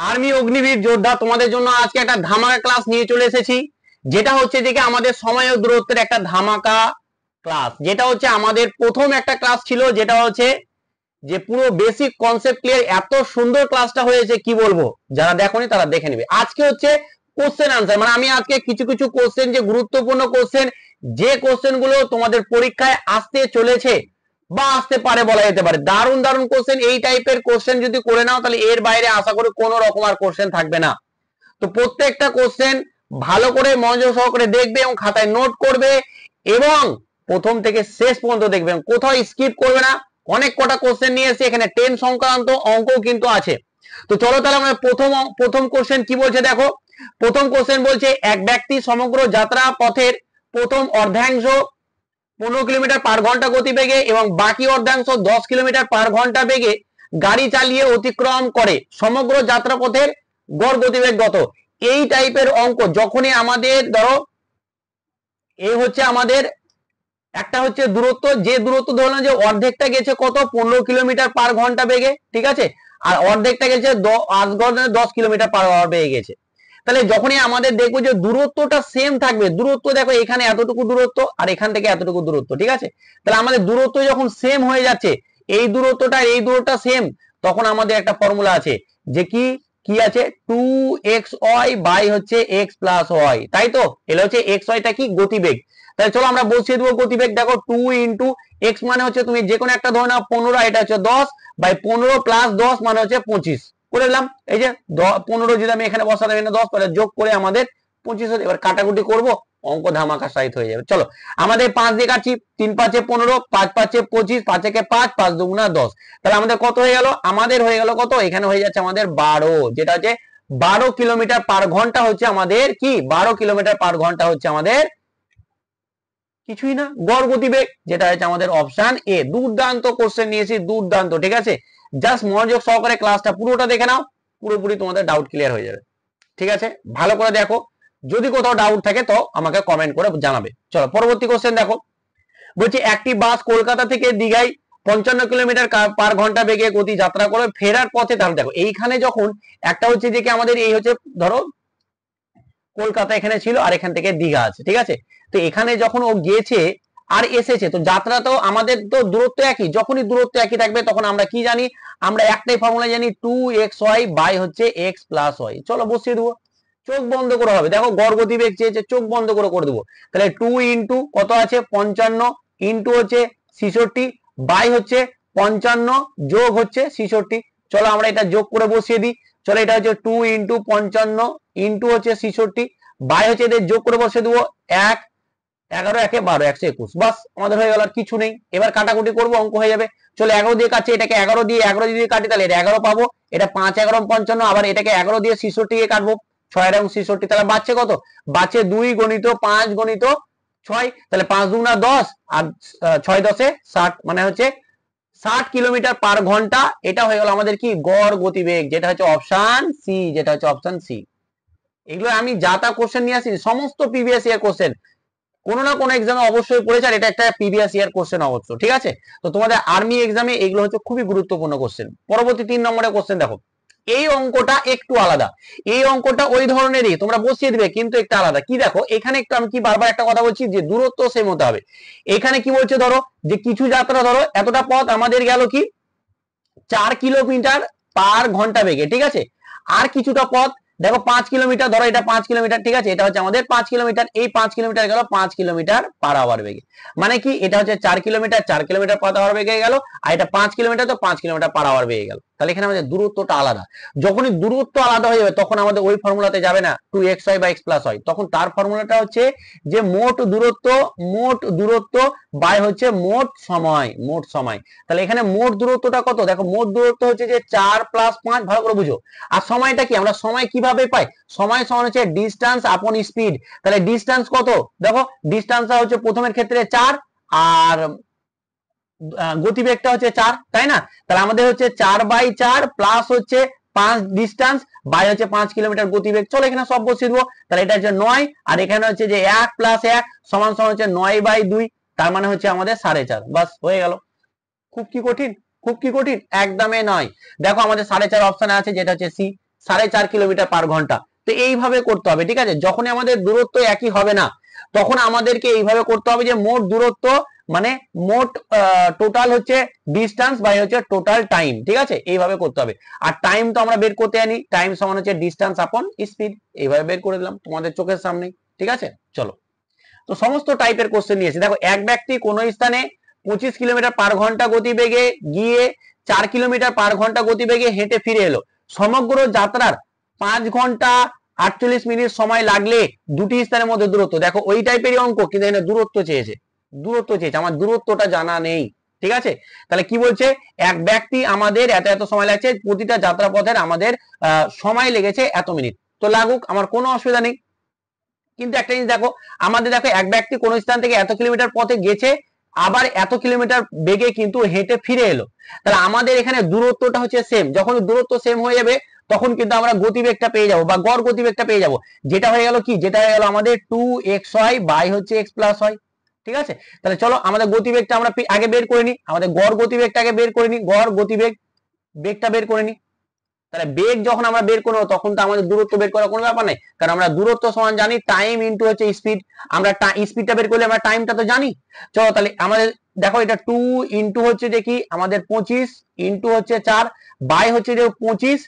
Army Agniveer যোদ্ধা তোমাদের জন্য আজকে একটা ধামাকা ক্লাস নিয়ে চলে এসেছি। যেটা হচ্ছে যে আমাদের সময় ও দূরত্বের একটা ধামাকা ক্লাস। যেটা হচ্ছে আমাদের প্রথম একটা ক্লাস ছিল, যেটা হচ্ছে যে পুরো বেসিক কনসেপ্ট ক্লিয়ার। এত সুন্দর ক্লাসটা হয়েছে কি বলবো, যারা দেখোনি তারা দেখে নেবে। আজকে হচ্ছে কোশ্চেন আনসার, মানে আমি আজকে কিছু কিছু কোশ্চেন, যে গুরুত্বপূর্ণ কোশ্চেন, যে কোশ্চেন গুলো তোমাদের পরীক্ষায় আসতে চলেছে বা আসতে পারে বলা যেতে পারে, দারুণ দারুণ কোশ্চেন। এই টাইপের কোশ্চেন যদি করে নাও তাহলে এর বাইরে আশা করি কোনো রকম আর কোশ্চেন থাকবে না। তো প্রত্যেকটা কোশ্চেন ভালো করে মনোযোগ সহকারে দেখবে এবং খাতায় নোট করবে এবং প্রথম থেকে শেষ পর্যন্ত দেখবে, কোথাও স্কিপ করবে না। অনেক কটা কোশ্চেন নিয়ে এসে এখানে 10 সংক্রান্ত অঙ্ক কিন্তু আছে। তো চলো তাহলে আমরা প্রথম কোশ্চেন কি বলছে দেখো। প্রথম কোশ্চেন বলছে, এক ব্যক্তি সমগ্র যাত্রা পথের প্রথম অর্ধাংশ 15 কিলোমিটার পার ঘন্টা গতিবেগে এবং বাকি অর্ধাংশ 10 কিলোমিটার পার ঘন্টা বেগে গাড়ি চালিয়ে অতিক্রম করে, সমগ্র যাত্রাপথের গড় গতিবেগ কত? এই টাইপের অঙ্ক যখনই আমাদের ধরো, এই হচ্ছে আমাদের একটা হচ্ছে দূরত্ব, যে দূরত্ব ধরলাম যে অর্ধেকটা গেছে কত, 15 কিলোমিটার পার ঘন্টা বেগে, ঠিক আছে, আর অর্ধেকটা গেছে 10 কিলোমিটার পার আওয়ার বেগে গেছে। তাহলে যখনই আমাদের দেখবো যে দূরত্বটা সেম থাকবে, দূরত্ব দেখো এখানে এতটুকু দূরত্ব আর এখান থেকে এতটুকু দূরত্ব, ঠিক আছে, তাহলে আমাদের দূরত্ব যখন সেম হয়ে যাচ্ছে, এই দূরত্বটা এই দূরত্বটা সেম, তখন আমাদের একটা ফর্মুলা আছে যে কি কি আছে, 2xy বাই হচ্ছে x প্লাস ওয়াই, তাই তো? এগুলো হচ্ছে এক্স ওয়াইটা কি, গতিবেগ। তাহলে চলো আমরা বসিয়ে দেবো গতিবেগ। দেখো 2 ইন্টু এক্স মানে হচ্ছে তুমি যে কোনো একটা ধরে নাও 15, এটা হচ্ছে 10 বাই 15 প্লাস 10 মানে হচ্ছে 25 করে দিলাম। এই যে 15 যদি আমি এখানে বসালাম, এখানে 10 পরে যোগ করে আমাদের 25 হচ্ছে। এবার কাটাকুটি করব, অঙ্ক ধামাকা সাইট হয়ে যাবে। চলো আমাদের 5 দিয়ে কাটছি, 3 5 15, 5 5 25, 5 একে 5, 5 2 10। তাহলে আমাদের কত হয়ে গেল? আমাদের হয়ে গেল কত, এখানে হয়ে যাচ্ছে আমাদের 12, যেটা হচ্ছে 12 কিলোমিটার পার ঘন্টা হচ্ছে আমাদের কি, 12 কিলোমিটার পার ঘন্টা হচ্ছে আমাদের কিছুই না গড় গতিবেগ, যেটা হচ্ছে আমাদের অপশন এ। দুর্দান্ত কোশ্চেন নিয়েছি, দুর্দান্ত, ঠিক আছে। জাস্ট মনোযোগ সহকারে ক্লাসটা পুরোটা দেখে নাও, পুরোপুরি তোমাদের ডাউট ক্লিয়ার হয়ে যাবে, ঠিক আছে। ভালো করে দেখো, যদি কোথাও ডাউট থাকে তো আমাকে কমেন্ট করে জানাবে। চলো পরবর্তী কোশ্চেন দেখো। বলছি একটি বাস কলকাতা থেকে দীঘায় 55 কিলোমিটার পার ঘন্টা বেগে গতি যাত্রা করে ফেরার পথে, তাহলে দেখো এইখানে যখন একটা হচ্ছে যে কি আমাদের এই হচ্ছে ধরো কলকাতা এখানে ছিল আর এখান থেকে দীঘা আছে, ঠিক আছে। তো এখানে যখন ও গিয়েছে আর এসেছে, তো যাত্রা তো আমাদের তো দূরত্ব একই, যখনই দূরত্ব একই থাকবে তখন আমরা কি জানি, আমরা একটাই ফর্মুলা জানি, 2xy বাই হচ্ছে x প্লাস ওয়াই। চলো বসিয়ে দেবো, চোখ বন্ধ করে হবে। দেখো গড় গতিবেগ চেয়েছে, চোখ বন্ধ করে দেবো। তাহলে 2 ইন্টু কত আছে 55 ইন্টু হচ্ছে 66 বাই হচ্ছে 55 যোগ হচ্ছে 66। চলো আমরা এটা যোগ করে বসিয়ে দিই। চলো এটা হচ্ছে 2 ইন্টু 55 ইন্টু হচ্ছে 66 বাই হচ্ছে এদের যোগ করে বসিয়ে দেবো 1, 11 একে 12, 121। বাস আমাদের হয়ে গেল, আর কিছু নেই। এবার কাটাকুটি করবো, অঙ্ক হয়ে যাবে। চলো 11 দিয়ে কাটছে, এটাকে 11 দিয়ে 11 দিয়ে কাটি তাহলে এটা 11 পাবো। এটা 5 11 55, আবার এটাকে 11 দিয়ে 66 কে কাটবো, 6 এবং 66, তাহলে বাচ্চে কত, বাচ্চে 2 গণিত 5 গণিত 6, তাহলে 5 2 10 আর 6 10 60, মানে হচ্ছে 60 কিলোমিটার পার ঘন্টা। এটা হয়ে গেল আমাদের কি, গড় গতিবেগ, যেটা হচ্ছে অপশন সি, যেটা হচ্ছে অপশন সি। এগুলো আমি যা তা কোশ্চেন নিয়ে আসি, সমস্ত প্রিভিয়াস ইয়ার কোশ্চেন, কোনো না কোনো এক্সামে অবশ্যই পড়েছে, আর এটা একটা প্রিভিয়াস ইয়ার কোশ্চেন অবশ্য, ঠিক আছে। তো তোমাদের আর্মি এক্সামে এগুলো হচ্ছে খুবই গুরুত্বপূর্ণ কোশ্চেন। পরবর্তী 3 নম্বরের কোশ্চেন দেখো। এই অঙ্কটা একটু আলাদা, এই অঙ্কটা ওই ধরনেরই তোমরা বসিয়ে দিবে কিন্তু একটু আলাদা। কি দেখো এখানে একটু আমি কি বারবার একটা কথা বলছি যে দূরত্ব সেম হতে হবে। এখানে কি বলছে, ধরো যে কিছু যাত্রা, ধরো এতটা পথ আমাদের গেল কি 4 কিলোমিটার পার ঘন্টা বেগে, ঠিক আছে। আর কিছুটা পথ দেখো 5 কিলোমিটার, ধরো এটা 5 কিলোমিটার, ঠিক আছে, এটা হচ্ছে আমাদের 5 কিলোমিটার, এই 5 কিলোমিটার গেল 5 কিলোমিটার পার আওয়ার বেগে, মানে কি এটা হচ্ছে 4 কিলোমিটার, 4 কিলোমিটার পার আওয়ার বেগে গেল, আর এটা 5 কিলোমিটার, তো 5 কিলোমিটার পার আওয়ার বেগে গেল। তাহলে এখানে আমাদের দূরত্বটা আলাদা। যখনই দূরত্ব আলাদা হয়ে যাবে তখন আমাদের ওই ফর্মুলাতে যাবে না 2xy বা x প্লাস y, তখন তার ফর্মুলাটা হচ্ছে যে মোট দূরত্ব বাই হচ্ছে মোট সময়, মোট সময়। তাহলে এখানে মোট দূরত্বটা কত, দেখো মোট দূরত্ব হচ্ছে যে 4 প্লাস 5, ভালো করে বুঝো। আর সময়টা কি, আমরা সময় কিভাবে পাই, সময় সমান হচ্ছে ডিস্টেন্স আপন স্পিড। তাহলে ডিস্টেন্স কত, দেখো ডিস্টেন্সটা হচ্ছে প্রথমের ক্ষেত্রে 4 আর গতিবেগটা হচ্ছে 4, তাই না। তাহলে আমাদের হচ্ছে 4/4 প্লাস হচ্ছে 5 ডিস্টেন্স বাই হচ্ছে 5 কিলোমিটার গতিবেগ। চলো এখানে সব বসিয়ে দেবো। তাহলে এটা হচ্ছে 9, আর এখানে হচ্ছে যে 1 প্লাস 1 সমান সমান হচ্ছে 9/2, তার মানে হচ্ছে আমাদের 4.5। বাস হয়ে গেল। খুব কি কঠিন, খুব কি কঠিন, একদমই নয়। দেখো আমাদের 4.5 অপশনে আছে, যেটা হচ্ছে সি। 4.5 কিলোমিটার পার ঘন্টা। তো এইভাবে করতে হবে, ঠিক আছে। যখনই আমাদের দূরত্ব একই হবে না, তখন আমাদেরকে এইভাবে করতে হবে যে মোট দূরত্ব মানে মোট টোটাল হচ্ছে ডিস্টেন্স বাই হচ্ছে টোটাল টাইম, ঠিক আছে, এইভাবে করতে হবে। আর টাইম তো আমরা বের করতে জানি, টাইম সমান হচ্ছে ডিস্টেন্স আপন স্পিড, এইভাবে বের করে দিলাম তোমাদের চোখের সামনে, ঠিক আছে। চলো, তো সমস্ত টাইপের কোশ্চেন নিয়েছি। দেখো, এক ব্যক্তি কোন স্থানে 25 কিলোমিটার পার ঘন্টা গতিবেগে গিয়ে 4 কিলোমিটার পার ঘন্টা গতিবেগে হেঁটে ফিরে এলো। সমগ্র যাত্রার 5 ঘন্টা 48 মিনিট সময় লাগলে দুটি স্থানের মধ্যে দূরত্ব। দেখো, ওই টাইপেরই অঙ্ক, কিন্তু এখানে দূরত্ব চেয়েছে, আমার দূরত্বটা জানা নেই, ঠিক আছে। তাহলে কি বলছে, এক ব্যক্তি আমাদের এত এত সময় লাগছে, প্রতিটা যাত্রাপথের আমাদের সময় লেগেছে এত মিনিট। তো লাগুক, আমার কোনো অসুবিধা নেই। কিন্তু একটা জিনিস দেখো, আমাদের দেখো এক ব্যক্তি কোন স্থান থেকে এত কিলোমিটার পথে গেছে, আবার এত কিলোমিটার বেগে কিন্তু হেঁটে ফিরে এলো। তাহলে আমাদের এখানে দূরত্বটা হচ্ছে সেম। যখন দূরত্ব সেম হয়ে যাবে, তখন কিন্তু আমরা গতিবেগটা পেয়ে যাবো বা গড় গতিবেগটা পেয়ে যাবো। যেটা হয়ে গেল কি, যেটা হয়ে গেল আমাদের 2xy বাই হচ্ছে x প্লাস y, ঠিক আছে। তাহলে চলো আমাদের গতিবেগটা আমরা আগে বের করে নিই, আমাদের গড় গতিবেগটা আগে বের করে নিই, গড় গতিবেগ বেগটা বের করে নিই। তাহলে বেগ যখন আমরা বের করবো, তখন তো আমাদের দূরত্ব বের করার কোনো ব্যাপার নেই, কারণ আমরা দূরত্ব সমান জানি টাইম ইনটু হচ্ছে স্পিড। আমরা স্পিডটা বের করলে আমরা টাইমটা তো জানি। চলো তাহলে আমাদের দেখো, এটা 2 ইনটু হচ্ছে যে কি আমাদের 25 ইনটু হচ্ছে 4 বাই হচ্ছে যে 25।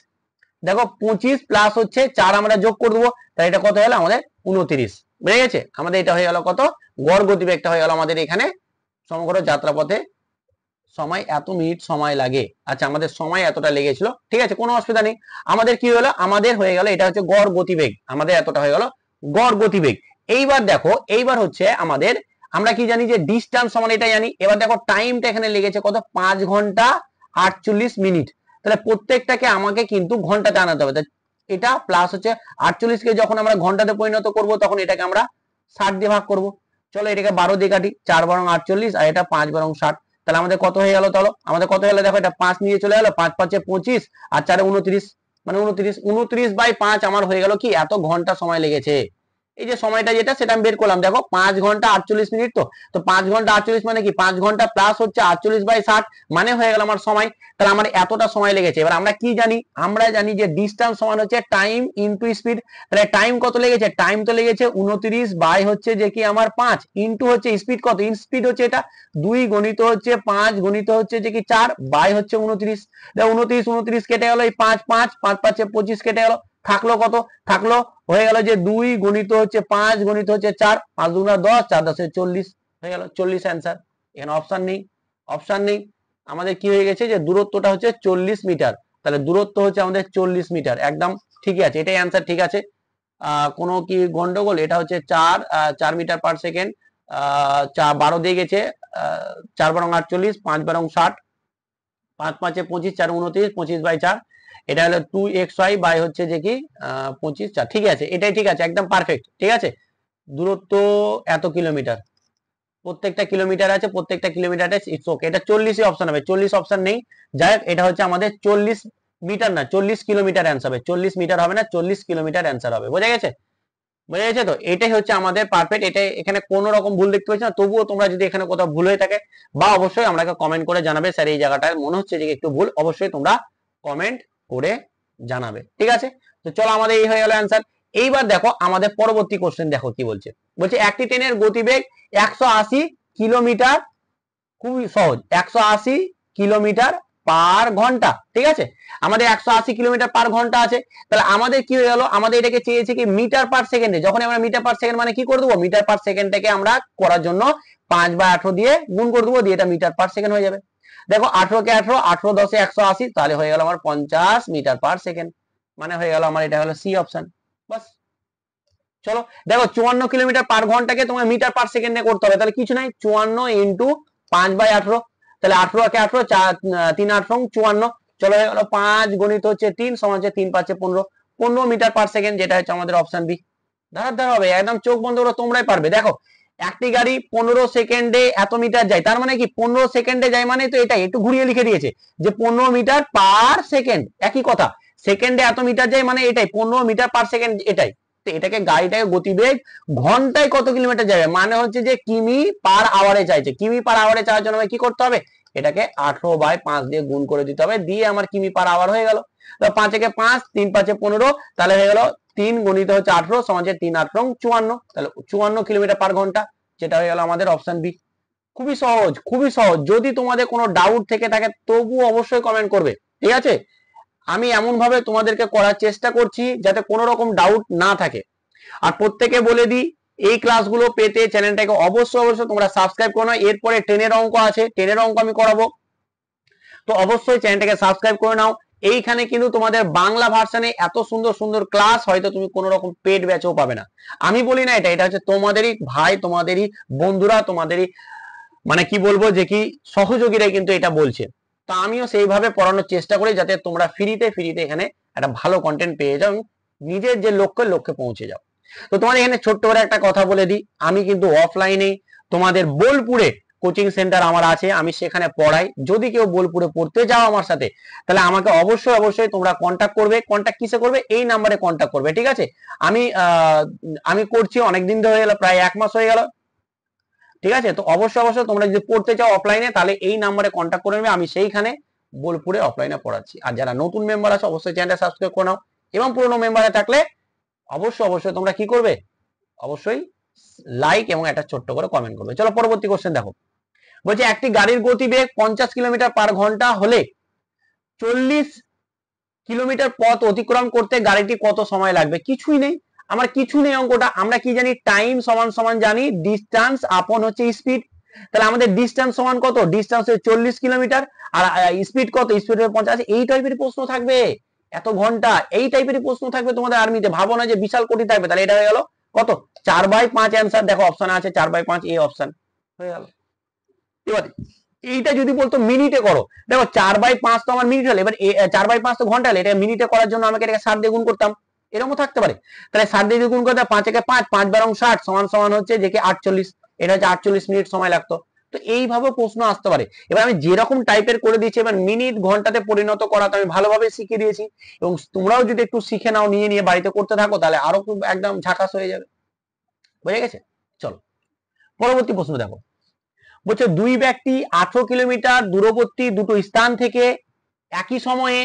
দেখো 25 প্লাস হচ্ছে 4 আমরা যোগ করে দেবো, তাহলে এটা কত হলো আমাদের 29, বুঝে গেছে। আমাদের এটা হয়ে গেল কত, গড় গতিবেগটা হয়ে গেল আমাদের এখানে সমগ্র যাত্রাপথে সময় এত মিনিট সময় লাগে। আচ্ছা, আমাদের সময় এতটা লেগেছিল, ঠিক আছে, কোনো অসুবিধা নেই। আমাদের কি হলো, আমাদের হয়ে গেল এটা হচ্ছে গড় গতিবেগ, আমাদের এতটা হয়ে গেল গড় গতিবেগ। এইবার দেখো, এইবার হচ্ছে আমাদের, আমরা কি জানি যে ডিস্টেন্স সমান এটা জানি। এবার দেখো টাইমটা এখানে লেগেছে কত, 5 ঘন্টা 48 মিনিট। তাহলে প্রত্যেকটাকে আমাকে কিন্তু ঘন্টাতে আনাতে হবে। এটা প্লাস হচ্ছে 48 কে যখন আমরা ঘন্টাতে পরিণত করব, তখন এটাকে আমরা 60 দিয়ে ভাগ করব। চলো এটাকে 12 দিয়ে কাটি, 4 বারং 48 আর এটা 5 বারং 60। তাহলে আমাদের কত হয়ে গেল, তাহলে আমাদের কত হলো, দেখো এটা 5 নিয়ে চলে গেল, 5 5 25 আর 4 29, মানে 29 বাই 5 আমার হয়ে গেল কি, এত ঘন্টা সময় লেগেছে। এই যে সময়টা যেটা, সেটা আমি বের করলাম। দেখো 5 ঘন্টা 48 মিনিট, তো 5 ঘন্টা 48 মানে কি 5 ঘন্টা প্লাস হচ্ছে 48 বাই 60, মানে হয়ে গেল আমার সময়। তাহলে আমার এতটা সময় লেগেছে। এবার আমরা কি জানি, আমরা জানি যে ডিস্টেন্স সমান হচ্ছে টাইম ইনটু স্পিড। তাহলে টাইম কত লেগেছে, টাইম তো লেগেছে 29 বাই হচ্ছে যে কি আমার 5 ইনটু হচ্ছে স্পিড কত, স্পিড হচ্ছে এটা 2 গণিত হচ্ছে 5 গণিত হচ্ছে যে কি 4 বাই হচ্ছে 29। দেখো 29 কেটে গেল, এই 5 5 5 5 25 কেটে গেল, থাকলো কত, থাকলো হয়ে গেল যে 2 গণিত হচ্ছে 5 গণিত হচ্ছে 4, 5 দুগুণা 10, 4 10 40 হয়ে গেল 40 অ্যান্সার। এখানে অপশন নেই, অপশন নেই। আমাদের কি হয়ে গেছে যে দূরত্বটা হচ্ছে 40 মিটার। তাহলে দূরত্ব হচ্ছে আমাদের 40 মিটার, একদম ঠিকই আছে, এটাই অ্যান্সার, ঠিক আছে। কোনো কি গন্ডগোল, এটা হচ্ছে 4 মিটার পার সেকেন্ড, 12 দিয়ে গেছে, 4 বারং 48, 5 বারং 60, 5 5 25, 4 29, 25 বাই 4, এটা হলো 2xy বাই হচ্ছে যে কি 25 4, ঠিক আছে, এটাই ঠিক আছে, একদম পারফেক্ট, ঠিক আছে। দূরত্ব এত কিলোমিটার, প্রত্যেকটা কিলোমিটার আছে, প্রত্যেকটা কিলোমিটারে ইটস ওকে। এটা 40 অপশন হবে, 40 অপশন নেই, যাই হোক এটা হচ্ছে আমাদের 40 মিটার না 40 কিলোমিটার অ্যান্সার হবে, 40 মিটার হবে না, 40 কিলোমিটার অ্যান্সার হবে, বোঝা গেছে, বোঝা গেছে। তো এটাই হচ্ছে আমাদের পারফেক্ট, এটাই, এখানে কোনো রকম ভুল দেখতে পাচ্ছি না। তবুও তোমরা যদি এখানে কোথাও ভুল হয়ে থাকে, বা অবশ্যই আমাকে কমেন্ট করে জানাবে, স্যার এই জায়গাটায় মনে হচ্ছে যে একটু ভুল, অবশ্যই তোমরা কমেন্ট করে জানাবে, ঠিক আছে। তো চলো আমাদের এই হয়ে গেল অ্যান্সার। এইবার দেখো আমাদের পরবর্তী কোশ্চেন, দেখো কি বলছে, বলছে একটি ট্রেনের গতিবেগ 180 কিলোমিটার, খুবই সহজ, 180 কিলোমিটার পার ঘন্টা, ঠিক আছে। আমাদের 180 কিলোমিটার পার ঘন্টা আছে। তাহলে আমাদের কি হয়ে গেল, আমাদের এটাকে চেয়েছে কি মিটার পার সেকেন্ডে। যখন আমরা মিটার পার সেকেন্ড মানে কি করে দেবো, মিটার পার সেকেন্ডটাকে আমরা করার জন্য 5 বা 18 দিয়ে গুণ করে দেবো, দিয়ে এটা মিটার পার সেকেন্ড হয়ে যাবে। দেখো 18 কে 18, 18 10 180, তাহলে হয়ে গেল আমার 50 মিটার পার সেকেন্ড, মানে হয়ে গেল আমার এটা হলো সি অপশন, বাস। চলো দেখো 54 কিলোমিটার পার ঘন্টাকে তোমার মিটার পার সেকেন্ডে করতে হবে, তাহলে কিছু নাই, 54 ইন্টু 5 বাই 18, তাহলে 18 কে 18, 3 8 54। চলো হয়ে গেল 5 গণিত হচ্ছে 3 সমান হচ্ছে 3 5 15, 15 মিটার পার সেকেন্ড, যেটা হচ্ছে আমাদের অপশন বি। ধার হবে, একদম চোখ বন্ধ করে তোমরাই পারবে। দেখো একটি গাড়ি 15 সেকেন্ডে এত মিটার যায়, তার মানে কি 15 সেকেন্ডে যায় মানে তো এটাই, একটু ঘুরিয়ে লিখে দিয়েছে যে 15 মিটার পার সেকেন্ড, একই কথা, সেকেন্ডে এত মিটার যায় মানে এটাই 15 মিটার পার সেকেন্ড, এটাই। তো এটাকে গাড়িটাকে গতিবেগ ঘন্টায় কত কিলোমিটার যাবে মানে হচ্ছে যে কিমি পার আওয়ারে চাইছে। কিমি পার আওয়ারে চাওয়ার জন্য কি করতে হবে, এটাকে 18 বাই 5 দিয়ে গুণ করে দিতে হবে, দিয়ে আমার কিমি পার আওয়ার হয়ে গেল। তো 5 একে 5, 3 5 15, তাহলে হয়ে গেল 3 গুণিত হচ্ছে 18 সমান 3 8 54, তাহলে 54 কিলোমিটার পার ঘন্টা, যেটা হয়ে গেল আমাদের অপশন বি। খুবই সহজ, খুবই সহজ। যদি তোমাদের কোনো ডাউট থেকে থাকে তবু অবশ্যই কমেন্ট করবে, ঠিক আছে? আমি এমন ভাবে তোমাদেরকে করার চেষ্টা করছি যাতে কোনো রকম ডাউট না থাকে। আর প্রত্যেকে বলে দিই, এই ক্লাসগুলো পেতে চ্যানেলটাকে অবশ্যই তোমরা সাবস্ক্রাইব করো। এরপরে 10 এর অঙ্ক আছে, 10 এর অঙ্ক আমি করাবো, তো অবশ্যই চ্যানেলটাকে সাবস্ক্রাইব করে নাও। এইখানে কিন্তু তোমাদের বাংলা ভার্সনে এত সুন্দর সুন্দর ক্লাস হয়তো তুমি কোনো রকম পেড ব্যাচও পাবে না। আমি বলি না এটা হচ্ছে তোমাদেরই ভাই, তোমাদেরই বন্ধুরা, তোমাদেরই মানে কি বলবো যে কি সহযোগীরাই কিন্তু এটা বলছে। তো আমিও সেইভাবে পড়ানোর চেষ্টা করি যাতে তোমরা ফ্রিতে এখানে একটা ভালো কন্টেন্ট পেয়ে যাও, নিজের যে লক্ষ্যে পৌঁছে যাও। তো তোমাদের এখানে ছোট্ট করে একটা কথা বলে দিই, আমি কিন্তু অফলাইনে তোমাদের বোলপুরে কোচিং সেন্টার আমার আছে, আমি সেখানে পড়াই। যদি কেউ বোলপুরে পড়তে যাও আমার সাথে, তাহলে আমাকে অবশ্যই তোমরা কন্ট্যাক্ট করবে। কন্ট্যাক্ট কিসে করবে? এই নাম্বারে কন্ট্যাক্ট করবে, ঠিক আছে? আমি করছি অনেকদিন ধরে, গেল প্রায় 1 মাস হয়ে গেল, ঠিক আছে? তো অবশ্যই তোমরা যদি পড়তে চাও অফলাইনে, তাহলে এই নাম্বারে কন্ট্যাক্ট করে নেবে, আমি সেইখানে বোলপুরে অফলাইনে পড়াচ্ছি। আর যারা নতুন মেম্বার আছে অবশ্যই চ্যানেলটা সাবস্ক্রাইব করে নাও, এবং পুরনো মেম্বারে থাকলে অবশ্যই তোমরা কি করবে? অবশ্যই লাইক এবং একটা ছোট্ট করে কমেন্ট করবে। চলো পরবর্তী কোশ্চেন দেখো। বলছে একটি গাড়ির গতিবেগ 50 কিলোমিটার পার ঘন্টা হলে 40 কিলোমিটার পথ অতিক্রম করতে গাড়িটি কত সময় লাগবে? কিছুই নেই, আমার কিছু নেই অঙ্কটা। আমরা কি জানি? টাইম সমান সমান জানি ডিস্টেন্স আপন হচ্ছে স্পিড। তাহলে আমাদের ডিস্টেন্স সমান কত? ডিস্টেন্স হচ্ছে 40 কিলোমিটার, আর স্পিড কত? স্পিড হচ্ছে 50। এই টাইপের প্রশ্ন থাকবে, এত ঘন্টা এই টাইপের প্রশ্ন থাকবে তোমাদের আর্মিতে। ভাবো না যে বিশাল কোটি থাকবে। তাহলে এটা হয়ে গেল কত? 4/5 অ্যান্সার। দেখো অপশন আছে 4/5, এই অপশন হয়ে গেল। এবার এইটা যদি বলতো মিনিটে করো, দেখো 4/5 তো আমার মিনিট হলে, এবার 4/5 তো ঘন্টা হলে, এটা মিনিটে করার জন্য আমাকে এটাকে 7 দিয়ে গুণ করতাম, এরকমও থাকতে পারে। তাহলে 7 দিয়ে গুণ করতে 5 একে 5, 5 12 60 সমান সমান হচ্ছে যে কি 48, এটা হচ্ছে 48 মিনিট সময় লাগতো। তো এইভাবে প্রশ্ন আসতে পারে। এবার আমি যেরকম টাইপের করে দিয়েছি, এবার মিনিট ঘন্টাতে পরিণত করাতে আমি ভালোভাবে শিখিয়ে দিয়েছি, এবং তোমরাও যদি একটু শিখে নাও, নিয়ে বাড়িতে করতে থাকো, তাহলে আরো খুব একদম ঝাকাস হয়ে যাবে। বুঝে গেছে? চলো পরবর্তী প্রশ্ন দেখো। বলছে দুই ব্যক্তি 18 কিলোমিটার দূরবর্তী দুটো স্থান থেকে একই সময়ে,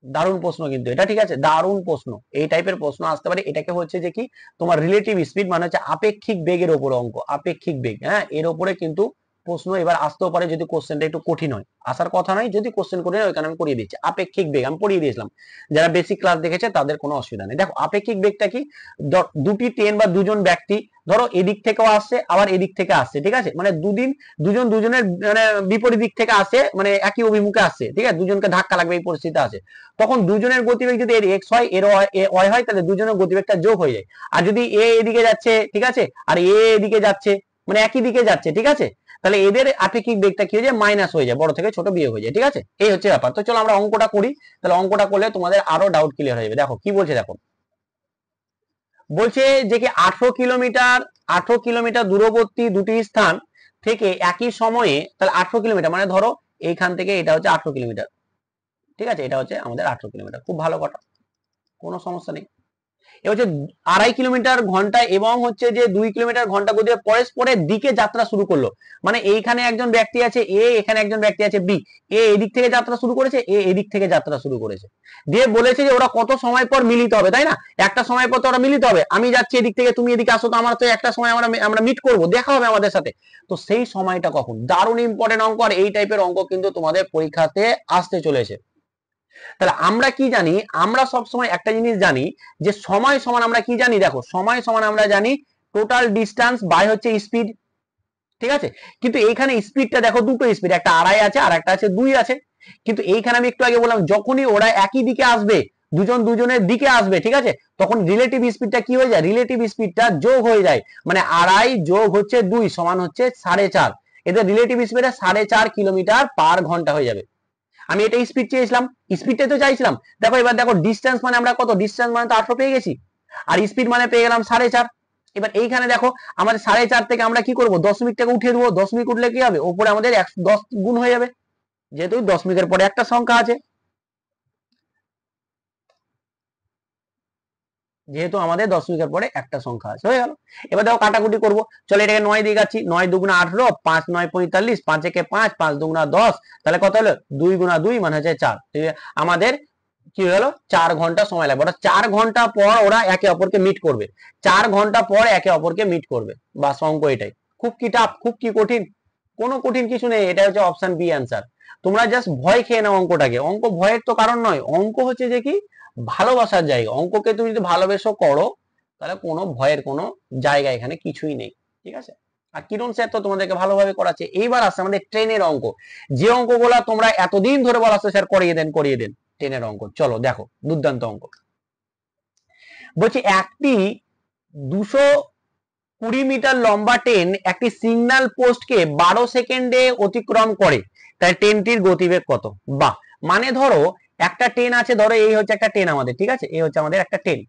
দারুণ প্রশ্ন কিন্তু এটা, ঠিক আছে? দারুণ প্রশ্ন, এই টাইপের প্রশ্ন আসতে পারে। এটাকে হচ্ছে যে কি তোমার রিলেটিভ স্পিড, মানে হচ্ছে আপেক্ষিক বেগের উপর অঙ্ক, আপেক্ষিক বেগ, হ্যাঁ, এর উপরে কিন্তু প্রশ্ন এবার আসতেও পারে যদি কোশ্চেনটা একটু কঠিন হয়। আসার কথা নয়, যদি কোশ্চেন কঠিন হয় ওইখানে আমি পড়িয়ে দিচ্ছি। আপেক্ষিক বেগ আমি পড়িয়ে দিয়েছিলাম, যারা বেসিক ক্লাস দেখেছে তাদের কোনো অসুবিধা নেই। দেখো আপেক্ষিক বেগটা কি? দুটি ট্রেন বা দুজন ব্যক্তি, ধরো এদিক থেকেও আসছে আবার এদিক থেকে আসছে, ঠিক আছে? মানে দুজনের মানে বিপরীত দিক থেকে আসে, মানে একই অভিমুখে আসছে, ঠিক আছে? দুজনকে ধাক্কা লাগবে, এই পরিস্থিতি আছে। তখন দুজনের গতিবেগ যদি এর এক্স হয়, এর ওয়াই হয়, তাহলে দুজনের গতিবেগটা যোগ হয়ে যায়। আর যদি এ এদিকে যাচ্ছে, ঠিক আছে, আর এ এদিকে যাচ্ছে, মানে একই দিকে যাচ্ছে, ঠিক আছে, তাহলে এদের আপেক্ষিক বেগটা কি হয়ে যায়? মাইনাস হয়ে যায়, বড় থেকে ছোট বিয়োগ হয়ে যায়, ঠিক আছে? এই হচ্ছে ব্যাপার। তো চলো আমরা অঙ্কটা করি, তাহলে অঙ্কটা করলে তোমাদের আরো ডাউট ক্লিয়ার হয়ে যাবে। দেখো কি বলছে, দেখো বলছে যে কি 18 কিলোমিটার দূরবর্তী দুটি স্থান থেকে একই সময়ে, তাহলে 18 কিলোমিটার মানে ধরো এইখান থেকে এটা হচ্ছে 18 কিলোমিটার, ঠিক আছে? এটা হচ্ছে আমাদের 18 কিলোমিটার, খুব ভালো কথা, কোনো সমস্যা নেই। এ হচ্ছে 2.5 কিলোমিটার ঘন্টা এবং হচ্ছে যে 2 কিলোমিটার ঘন্টা গতিতে পরস্পরের দিকে যাত্রা শুরু করলো। মানে এইখানে একজন ব্যক্তি আছে এ, এখানে একজন ব্যক্তি আছে বি। এ এদিক থেকে যাত্রা শুরু করেছে, এ এদিক থেকে যাত্রা শুরু করেছে, দিয়ে বলেছে যে ওরা কত সময় পর মিলিত হবে, তাই না? একটা সময় পর তো ওরা মিলিত হবে। আমি যাচ্ছি এদিক থেকে, তুমি এদিকে আসো, তো আমার তো একটা সময় আমরা মিট করব, দেখা হবে আমাদের সাথে। তো সেই সময়টা কখন? দারুণ ইম্পর্টেন্ট অঙ্ক, আর এই টাইপের অঙ্ক কিন্তু তোমাদের পরীক্ষাতে আসতে চলেছে। তাহলে আমরা কি জানি? আমরা সব সময় একটা জিনিস জানি যে সময় সমান আমরা কি জানি? দেখো সময় সমান আমরা জানি টোটাল ডিস্টেন্স বাই হচ্ছে স্পিড, ঠিক আছে? কিন্তু এইখানে স্পিডটা দেখো, দুটো স্পিড, একটা 2.5 আছে আর একটা আছে 2 আছে। কিন্তু এইখানে আমি একটু আগে বললাম যখনই ওরা একই দিকে আসবে, দুজনের দিকে আসবে, ঠিক আছে, তখন রিলেটিভ স্পিডটা কি হয়ে যায়? রিলেটিভ স্পিডটা যোগ হয়ে যায়, মানে 2.5 যোগ হচ্ছে 2 সমান হচ্ছে 4.5। এদের রিলেটিভ স্পিডে 4.5 কিলোমিটার পার ঘন্টা হয়ে যাবে। আমি এটা স্পিড চেয়েছিলাম, স্পিডটাই তো চাইছিলাম। দেখো এবার দেখো ডিস্টেন্স মানে আমরা কত? ডিস্টেন্স মানে তো 18 পেয়ে গেছি, আর স্পিড মানে পেয়ে গেলাম 4.5। এবার এইখানে দেখো আমাদের 4.5 থেকে আমরা কি করব? দশমিকটাকে উঠিয়ে দেবো। দশমিক উঠলে কি হবে? উপরে আমাদের 10 গুণ হয়ে যাবে, যেহেতু দশমিকের পরে একটা সংখ্যা আছে। যেহেতু আমাদের দশমিকের পরে একটা সংখ্যা আছে, হয়ে গেল। এবার দেখো কাটাকুটি করবো, চলো এটাকে 9 দিয়ে কাটছি, 9 দুগুণা 18, 5 9 45, 5 একে 5, 5 দুগুণা 10, তাহলে কত হলো 2 গুণা 2 মানে হচ্ছে 4। আমাদের কি হলো 4 ঘন্টা সময় লাগবে, ওরা 4 ঘন্টা পর ওরা একে অপরকে মিট করবে, 4 ঘন্টা পর একে অপরকে মিট করবে। বাস অঙ্ক এটাই। খুব কি টাফ, খুব কি কঠিন? কোনো কঠিন কিছু নেই, এটা হচ্ছে অপশন বি অ্যান্সার। তোমরা জাস্ট ভয় খেয়ে নাও অঙ্কটাকে, অঙ্ক ভয়ের তো কারণ নয়, অঙ্ক হচ্ছে যে কি ভালোবাসার জায়গা। অঙ্ককে তুমি যদি ভালোবেসো করো তাহলে কোনো ভয়ের কোনো জায়গা এখানে কিছুই নেই, ঠিক আছে। আর কিরণ স্যার তো তোমাদেরকে ভালোভাবে করাচ্ছে। এইবার আসছে আমাদের ট্রেনের অঙ্ক, যে অঙ্কগুলা তোমরা এতদিন ধরে বলাচ্ছ স্যার করিয়ে দেন করিয়ে দেন, ট্রেনের অঙ্ক। চলো দেখো দুর্দান্ত অঙ্ক। বলছি একটি 220 মিটার লম্বা ট্রেন একটি সিগন্যাল পোস্টকে 12 সেকেন্ডে অতিক্রম করে, তাই ট্রেনটির গতিবেগ কত? বাহ, মানে ধরো একটা ট্রেন আছে, ধরো এই হচ্ছে একটা ট্রেন আমাদের, ঠিক আছে, এই হচ্ছে আমাদের একটা ট্রেন।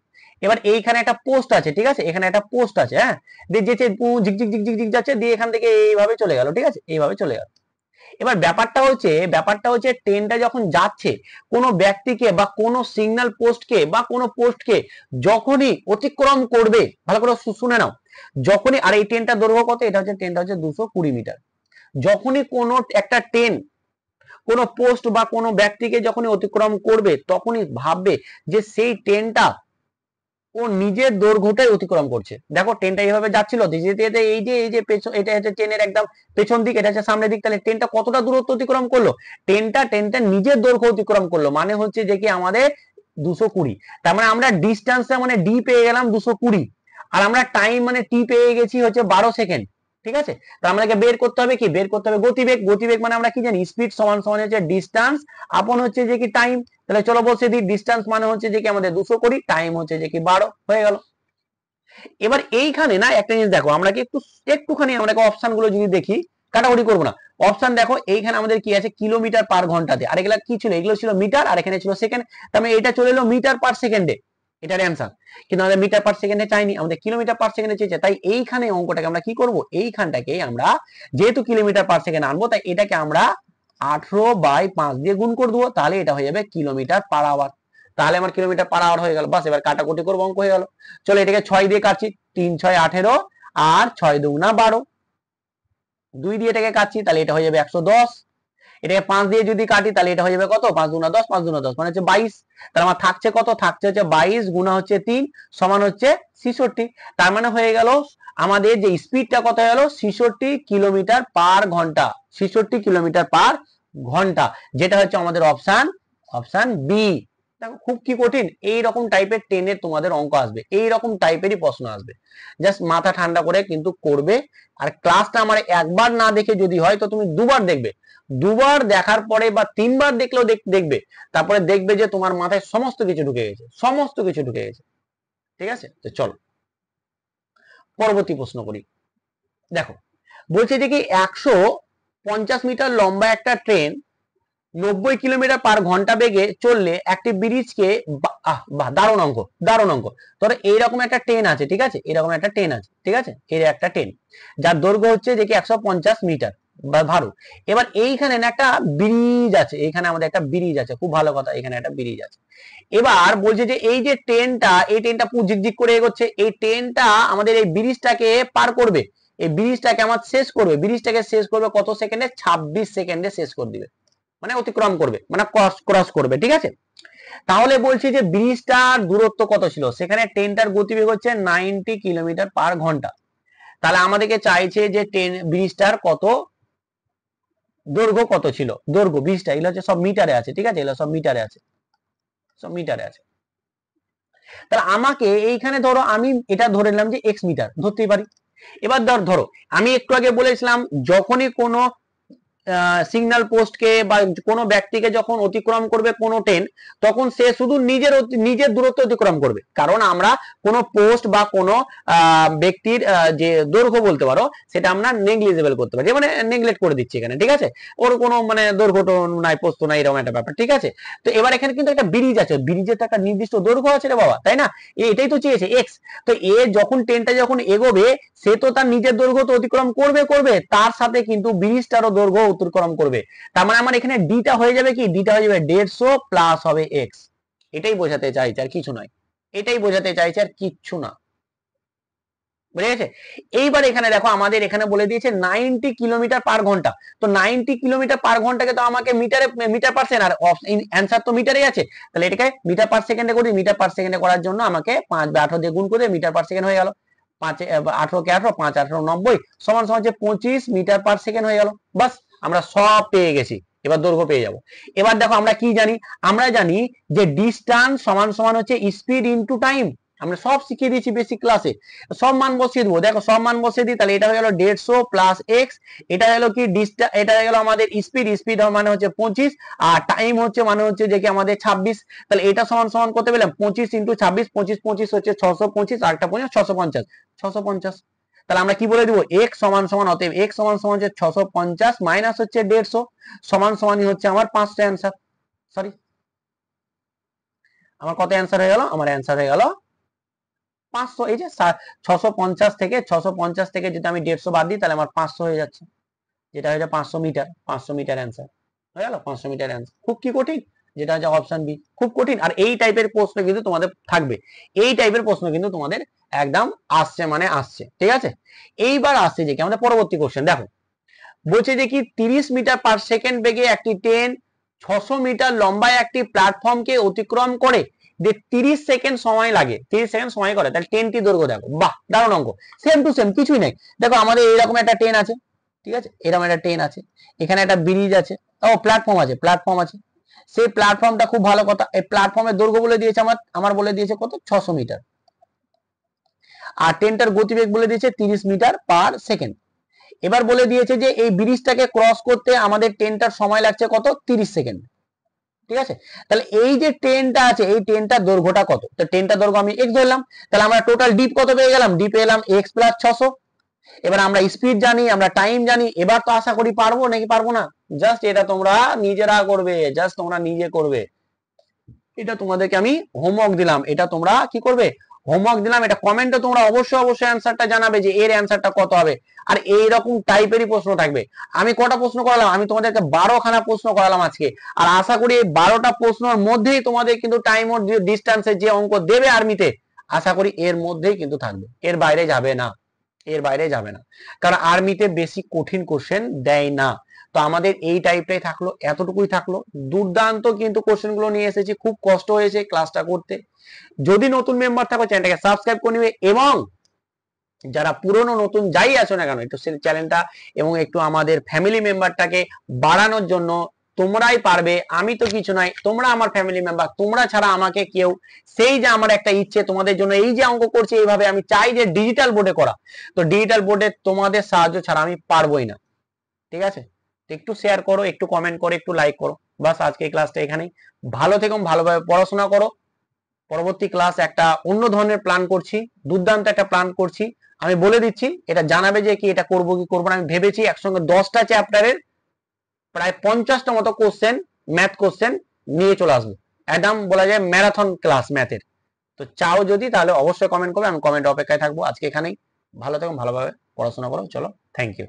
এবার এইখানে একটা পোস্ট আছে, ঠিক আছে, এখানে একটা পোস্ট আছে, হ্যাঁ, দিয়ে যেতে ঝিকঝিক ঝিকঝিক ঝিক যাচ্ছে, দিয়ে এখান থেকে এইভাবে চলে গেল, ঠিক আছে, এইভাবে চলে গেল। এবার ব্যাপারটা হচ্ছে ট্রেনটা যখন যাচ্ছে কোনো ব্যক্তিকে বা কোনো সিগন্যাল পোস্টকে বা কোনো পোস্টকে যখনই অতিক্রম করবে, ভালো করে শুনে নাও, যখনই, আর এই ট্রেনটার দৈর্ঘ্য কত, ট্রেনটা হচ্ছে 220 মিটার। যখনই কোনো একটা ট্রেন কোনো পোস্ট বা কোনো ব্যক্তিকে যখনই অতিক্রম করবে তখনই ভাববে যে সেই ট্রেনটা ও নিজের দৈর্ঘ্যটাই অতিক্রম করছে। দেখো ট্রেনটা এইভাবে যাচ্ছিল, এই যে পেছন, এটা হচ্ছে ট্রেনের একদম পেছন দিক, এটা হচ্ছে সামনের দিক, তাহলে ট্রেনটা কতটা দূরত্ব অতিক্রম করলো, ট্রেনটা নিজের দৈর্ঘ্য অতিক্রম করলো, মানে হচ্ছে যে কি আমাদের 220। তার মানে আমরা ডিস্টেন্সটা মানে ডি পেয়ে গেলাম 220, আর আমরা টাইম মানে টি পেয়ে গেছি হচ্ছে 12 সেকেন্ড, ঠিক আছে। তো আমাদেরকে বের করতে হবে কি, বের করতে হবে গতিবেগ। গতিবেগ মানে আমরা কি জানি, স্পিড সমান সমান হচ্ছে ডিস্টেন্স আপন হচ্ছে যে কি টাইম। তাহলে চলো বলছে দিই, ডিস্টেন্স মানে হচ্ছে যে কি আমাদের 220, টাইম হচ্ছে যে কি 12, হয়ে গেল। এবার এইখানে না একটা জিনিস দেখো, আমরা কি একটুখানি আমরা অপশন গুলো যদি দেখি, কাটাকুটি করবো না, অপশন দেখো এইখানে আমাদের কি আছে, কিলোমিটার পার ঘন্টাতে, আর এগুলা কি ছিল, এগুলো ছিল মিটার, আর এখানে ছিল সেকেন্ড, তার মানে এটা চলে এলো মিটার পার সেকেন্ডে, এটার অ্যান্সার। কিন্তু আমাদের মিটার পার সেকেন্ডে চাইনি, আমাদের কিলোমিটার পার সেকেন্ডে চেয়েছে, তাই এইখানে অঙ্কটাকে আমরা কি করব, এইখানটাকে আমরা যেহেতু কিলোমিটার পার সেকেন্ড আনবো, তাই এটাকে আমরা 18/5 দিয়ে গুণ করে দেবো, তাহলে এটা হয়ে যাবে কিলোমিটার পার আওয়ার। তাহলে আমার কিলোমিটার পার আওয়ার হয়ে গেল। বাস এবার কাটাকুটি করবো, অঙ্ক হয়ে গেল। চলো এটাকে 6 দিয়ে কাটছি, 3 6 18, আর 6 দুগুণা 12, 2 দিয়ে এটাকে কাটছি, তাহলে এটা হয়ে যাবে 110। এটাকে 5 দিয়ে যদি কাটি তাহলে এটা হয়ে যাবে কত, 5 দুগুণা 10, 5 দুগুণা 10 মানে হচ্ছে 22। তাহলে আমার থাকছে কত, থাকছে হচ্ছে 22 গুণা হচ্ছে 3 সমান হচ্ছে 66। তার মানে হয়ে গেল আমাদের যে স্পিডটা কত হয়ে গেল, 66 কিলোমিটার পার ঘন্টা, 66 কিলোমিটার পার ঘন্টা, যেটা হচ্ছে আমাদের অপশন বি। দেখো খুব কি কঠিন, এইরকম টাইপের ট্রেনের তোমাদের অঙ্ক আসবে, এইরকম টাইপেরই প্রশ্ন আসবে, জাস্ট মাথা ঠান্ডা করে কিন্তু করবে। আর ক্লাসটা আমার একবার না দেখে যদি হয় তো তুমি দুবার দেখবে, দুবার দেখার পরে বা 3বার দেখলেও দেখবে, তারপরে দেখবে যে তোমার মাথায় সমস্ত কিছু ঢুকে গেছে, সমস্ত কিছু ঢুকে গেছে, ঠিক আছে। তো চলো পরবর্তী প্রশ্ন করি। দেখো বলছে যে কি 150 মিটার লম্বা একটা ট্রেন 90 কিলোমিটার পার ঘন্টা বেগে চললে একটি ব্রিজকে, দারুণ অঙ্ক, দারুণ অঙ্ক। ধরো এইরকম একটা ট্রেন আছে, ঠিক আছে, এরকম একটা ট্রেন আছে, ঠিক আছে, এর একটা ট্রেন যার দৈর্ঘ্য হচ্ছে যে কি 150 মিটার বা ভারু। এবার এইখানে না একটা ব্রিজ আছে, এখানে আমাদের একটা ব্রিজ আছে, খুব ভালো কথা, এখানে একটা ব্রিজ আছে। এবার বলছে যে এই যে ট্রেনটা, এই ট্রেনটা পুরো ঝিকঝিক করে এগোচ্ছে, এই ট্রেনটা আমাদের এই ব্রিজটাকে পার করবে, এই ব্রিজটাকে আমার শেষ করবে, ব্রিজটাকে শেষ করবে কত সেকেন্ডে, 26 সেকেন্ডে শেষ করে দিবে, মানে অতিক্রম করবে, মানে ক্রস করবে, ঠিক আছে। তাহলে বলছি যে ব্রিজটার দূরত্ব কত ছিল, সেখানে ট্রেনটার গতিবেগ হচ্ছে 90 কিলোমিটার পার ঘন্টা। তাহলে আমাদেরকে চাইছে যে ট্রেন ব্রিজটার কত দৈর্ঘ্য কত ছিল, দৈর্ঘ্য ব্রিজটা, এগুলো হচ্ছে সব মিটারে আছে, ঠিক আছে, এগুলো সব মিটারে আছে, সব মিটারে আছে। তাহলে আমাকে এইখানে ধরো আমি এটা ধরে নিলাম যে এক্স মিটার ধরতেই পারি। এবার ধরো আমি একটু আগে বলেছিলাম যখনই কোনো সিগন্যাল পোস্টকে বা কোনো ব্যক্তিকে যখন অতিক্রম করবে কোনো ট্রেন, তখন সে শুধু নিজের দূরত্ব অতিক্রম করবে, কারণ আমরা কোনো পোস্ট বা কোনো ব্যক্তির যে দৈর্ঘ্য বলতে পারো সেটা আমরা নেগলিজেবল করতে পারি, মানে নেগলেক্ট করে দিচ্ছি এখানে, ঠিক আছে, ওর কোনো মানে দৈর্ঘ্য নাই, পোস্ট নাই, এরকম একটা ব্যাপার, ঠিক আছে। তো এবার এখানে কিন্তু একটা ব্রিজ আছে, ব্রিজের তো একটা নির্দিষ্ট দৈর্ঘ্য আছে রে বাবা, তাই না, এটাই তো চেয়েছে এক্স। তো এ যখন ট্রেনটা যখন এগোবে সে তো তার নিজের দৈর্ঘ্য তো অতিক্রম করবে, তার সাথে কিন্তু ব্রিজটারও দৈর্ঘ্য অতিক্রম করবে। তার মানে আমার এখানে ডিটা হয়ে যাবে কি, ডিটা হয়ে যাবে 150 প্লাস হবে এক্স, এটাই বোঝাতে চাইছে, আর কিছু নয়। এটাই বোঝাতে চাইছে, আর কিচ্ছু না। বুঝে গেছে? এইবার এখানে দেখো আমাদের এখানে বলে দিয়েছে 90 কিলোমিটার পার ঘন্টা। তো 90 কিলোমিটার পার ঘন্টাকে তো আমাকে মিটার পার সেকেন্ড, আর অ্যান্সার তো মিটারেই আছে, তাহলে এটাকে মিটার পার সেকেন্ডে করি। মিটার পার সেকেন্ডে করার জন্য আমাকে 5/18 দিয়ে গুণ করে মিটার পার সেকেন্ড হয়ে গেল। 5 18 কে 18, 5 18 90 সমান সমান হচ্ছে 25 মিটার পার সেকেন্ড হয়ে গেল। বাস, আমরা সব পেয়ে গেছি। এবার দৈর্ঘ্য পেয়ে যাব। এবার দেখো আমরা কি জানি, আমরা জানি যে ডিস্টেন্স সমান সমান হচ্ছে স্পিড ইনটু টাইম। আমরা সব শিখিয়ে দিয়েছি বেসিক ক্লাসে। সব মান বসিয়ে দেবো, দেখো সব মান বসিয়ে দিই, তাহলে এটা হয়ে গেল 150 প্লাস এক্স, এটা হলো কি এটা হয়ে গেল আমাদের স্পিড মানে হচ্ছে 25, আর টাইম হচ্ছে মানে হচ্ছে যে কি আমাদের 26। তাহলে এটা সমান সমান করতে পেলাম 25 ইন্টু 26, 25 25 হচ্ছে 625, আর একটা 50 650, 650। তাহলে আমরা কি বলে দিব, x সমান সমান, অতএব x সমান সমান হচ্ছে 650 মাইনাস হচ্ছে 150 সমান সমানই হচ্ছে আমার 5টা অ্যান্সার। সরি, আমার কত অ্যান্সার হয়ে গেল, আমার অ্যান্সার হয়ে গেল 500। এই যে 650 থেকে 650 থেকে যদি আমি 150 বাদ দিই তাহলে আমার 500 হয়ে যাচ্ছে, যেটা হয়ে যায় 500 মিটার। 500 মিটার অ্যান্সার হয়ে গেল, 500 মিটার অ্যান্সার। খুব কি কঠিন, যেটা হচ্ছে অপশন বি, খুব কঠিন। আর এই টাইপের প্রশ্ন কিন্তু তোমাদের থাকবে, এই টাইপের প্রশ্ন কিন্তু তোমাদের একদম আসছে মানে আসছে, ঠিক আছে। এইবার আসছে যে কি আমাদের পরবর্তী কোশ্চেন, দেখো বলছে যে কি 30 মিটার পার সেকেন্ড বেগে একটি ট্রেন 600 মিটার লম্বা একটি প্ল্যাটফর্মকে অতিক্রম করে যে 30 সেকেন্ড সময় লাগে, 30 সেকেন্ড সময় করে, তাহলে ট্রেনটি দৈর্ঘ্য দেখো। বাহ, দারুণ অঙ্ক, সেম টু সেম, কিছুই নেই। দেখো আমাদের এরকম একটা ট্রেন আছে, ঠিক আছে, এরকম একটা ট্রেন আছে, এখানে একটা ব্রিজ আছে, ও প্ল্যাটফর্ম আছে, প্ল্যাটফর্ম আছে। সেই প্ল্যাটফর্মটা খুব ভালো কথা, এই প্ল্যাটফর্মের দৈর্ঘ্য বলে দিয়েছে আমার বলে দিয়েছে কত, 600 মিটার। আর ট্রেনটার গতিবেগ বলে দিয়েছে 30 মিটার পার সেকেন্ড। এবার বলে দিয়েছে যে এই ব্রিজটাকে ক্রস করতে আমাদের ট্রেনটার সময় লাগছে কত, 30 সেকেন্ড, ঠিক আছে। তাহলে এই যে ট্রেনটা আছে, এই ট্রেনটার দৈর্ঘ্যটা কত, তো ট্রেনটার দৈর্ঘ্য আমি x ধরলাম, তাহলে আমরা টোটাল ডিপ কত পেয়ে গেলাম, ডিপ পেলাম x প্লাস 600। এবার আমরা স্পিড জানি, আমরা টাইম জানি, এবার তো আশা করি পারবো নাকি পারবো না, জাস্ট এটা তোমরা নিজেরা করবে, জাস্ট তোমরা নিজে করবে। এটা তোমাদেরকে আমি হোমওয়ার্ক দিলাম, এটা তোমরা কি করবে, হোমওয়ার্ক দিলাম। এটা কমেন্টে তোমরা অবশ্যই অবশ্যই অ্যান্সারটা জানাবে যে এর অ্যান্সারটা কত হবে। আর এইরকম টাইপেরই প্রশ্ন থাকবে। আমি কটা প্রশ্ন করালাম, আমি তোমাদেরকে 12খানা প্রশ্ন করালাম আজকে। আর আশা করি এই 12টা প্রশ্নের মধ্যেই তোমাদের কিন্তু টাইম ও ডিস্টেন্সের যে অঙ্ক দেবে আর্মিতে, আশা করি এর মধ্যেই কিন্তু থাকবে, এর বাইরে যাবে না, এর বাইরে যাবে না। কারণ আর্মিতে বেশি কঠিন কোশ্চেন দেয় না। তো আমাদের এই টাইপটাই থাকলো, এতটুকুই থাকলো। দুর্দান্ত কিন্তু কোশ্চেন গুলো নিয়ে এসেছি, খুব কষ্ট হয়েছে ক্লাসটা করতে। যদি নতুন মেম্বার থাকো চ্যানেলটাকে সাবস্ক্রাইব করে নিবে, এবং যারা পুরনো নতুন যাই আছো না কেন একটু চ্যানেলটা এবং একটু আমাদের ফ্যামিলি মেম্বারটাকে বাড়ানোর জন্য, তোমরাই পারবে, আমি তো কিছু নাই, তোমরা আমার ফ্যামিলি মেম্বার, তোমরা ছাড়া আমাকে কেউ। সেই যে আমার একটা ইচ্ছে তোমাদের জন্য, এই যে অঙ্ক করছি এইভাবে, আমি চাই যে ডিজিটাল বোর্ডে করা, তো ডিজিটাল বোর্ডে তোমাদের সাহায্য ছাড়া আমি পারবোই না, ঠিক আছে। তো একটু শেয়ার করো, একটু কমেন্ট করো, একটু লাইক করো। বাস, আজকে এই ক্লাসটা এখানেই। ভালো থেকো, ভালোভাবে পড়াশোনা করো। পরবর্তী ক্লাস একটা অন্য ধরনের প্ল্যান করছি, দুর্দান্ত একটা প্ল্যান করছি, আমি বলে দিচ্ছি। এটা জানাবে যে কি এটা করবো কি করবো না। আমি ভেবেছি একসঙ্গে 10টা চ্যাপ্টারের প্রায় 50টা মতো কোশ্চেন, ম্যাথ কোশ্চেন নিয়ে চলে আসবো। একদম বলা যায় ম্যারাথন ক্লাস ম্যাথের। তো চাও যদি তাহলে অবশ্যই কমেন্ট করবে, আমি কমেন্ট অপেক্ষায় থাকবো। আজকে এখানেই, ভালো থেকো, ভালোভাবে পড়াশোনা করো। চলো, থ্যাংক ইউ।